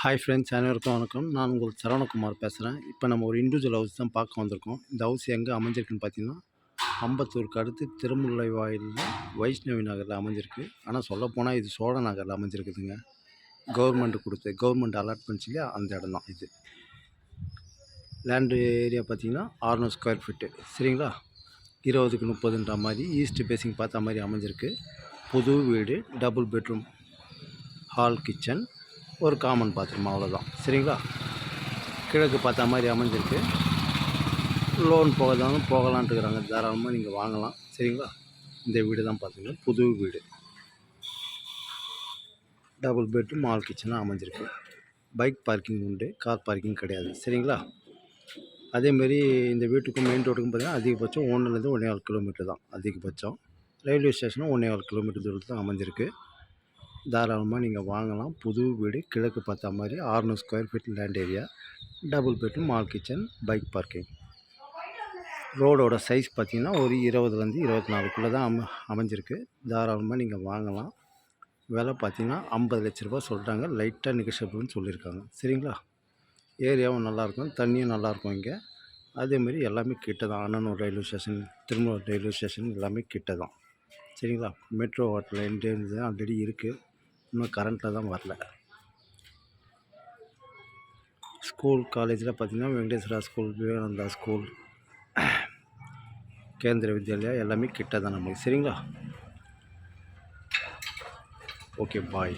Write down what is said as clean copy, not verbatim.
Hi friends, அனைவருக்கும் வணக்கம். நான் உங்கள் சரவணகுமார் பேசுகிறேன். இப்போ நம்ம ஒரு இண்டிவிஜுவல் ஹவுஸ் தான் பார்க்க வந்திருக்கோம். இந்த ஹவுஸ் எங்கே அமைஞ்சிருக்குன்னு பார்த்தீங்கன்னா, அம்பத்தூருக்கு அடுத்து திருமுல்லை வாயிலில் வைஷ்ணவி நகரில் அமைஞ்சிருக்கு. ஆனால் சொல்லப்போனால் இது சோழ நகரில் அமைஞ்சிருக்குதுங்க. கவர்மெண்ட் அலாட்மெண்ட்ஸ் இல்லையா, அந்த இடம் தான் இது. லேண்டு ஏரியா பார்த்தீங்கன்னா 600 ஸ்கொயர் ஃபீட்டு, சரிங்களா. 20க்கு 30ன்ற மாதிரி ஈஸ்ட் பேசிங் பார்த்த மாதிரி அமைஞ்சிருக்கு. புது வீடு, டபுள் பெட்ரூம், ஹால், கிச்சன், ஒரு காமன் பாத்ரூம், அவ்வளோதான், சரிங்களா. கிழக்கு பார்த்த மாதிரி அமைஞ்சிருக்கு. லோன் போகலான்ட்டு இருக்கிறாங்க. தாராளமாக நீங்கள் வாங்கலாம், சரிங்களா. இந்த வீடு தான் பார்த்தீங்கன்னா புது வீடு, டபுள் பெட்ரூம், ஹால், கிச்சனாக அமைஞ்சிருக்கு. பைக் பார்க்கிங் உண்டு, கார் பார்க்கிங் கிடையாது, சரிங்களா. அதேமாரி இந்த வீட்டுக்கும் மெயின் ரோட்டுக்கும் பார்த்தீங்கன்னா அதிகபட்சம் 1லேருந்து 1.25 கிலோமீட்டர் தான் அதிகபட்சம். ரயில்வே ஸ்டேஷனும் 1.25 கிலோமீட்டர் தூரத்தில் தான் அமைஞ்சிருக்கு. தாராளமாக நீங்கள் வாங்கலாம். புது வீடு, கிழக்கு பார்த்தா மாதிரி, 600 square feet land area, double bedroom, hall, kitchen, bike parking. ரோடோட சைஸ் பார்த்திங்கன்னா ஒரு 20லேருந்து 24க்குள்ளே தான் அமைஞ்சிருக்கு. தாராளமாக நீங்கள் வாங்கலாம். விலை பார்த்திங்கன்னா 50 லட்ச ரூபா சொல்கிறாங்க. லைட்டாக நெகோஷியபிள்னு சொல்லியிருக்காங்க, சரிங்களா. ஏரியாவும் நல்லாயிருக்கும், தண்ணியும் நல்லாயிருக்கும் இங்கே. அதேமாரி எல்லாமே கிட்ட தான். Annanur railway station, Tirumur railway station எல்லாமே கிட்ட தான், சரிங்களா. மெட்ரோ வாட்டர் லைன்லேருந்து ஆல்ரெடி இருக்குது, இன்னும் கரண்ட்டில் தான் வரல. ஸ்கூல் காலேஜில் பார்த்திங்கன்னா வெங்கடேஸ்வரா ஸ்கூல், விவேகானந்தா ஸ்கூல், கேந்திர வித்யாலயா எல்லாமே கிட்ட தான் நமக்கு, சரிங்களா. ஓகே, பாய்.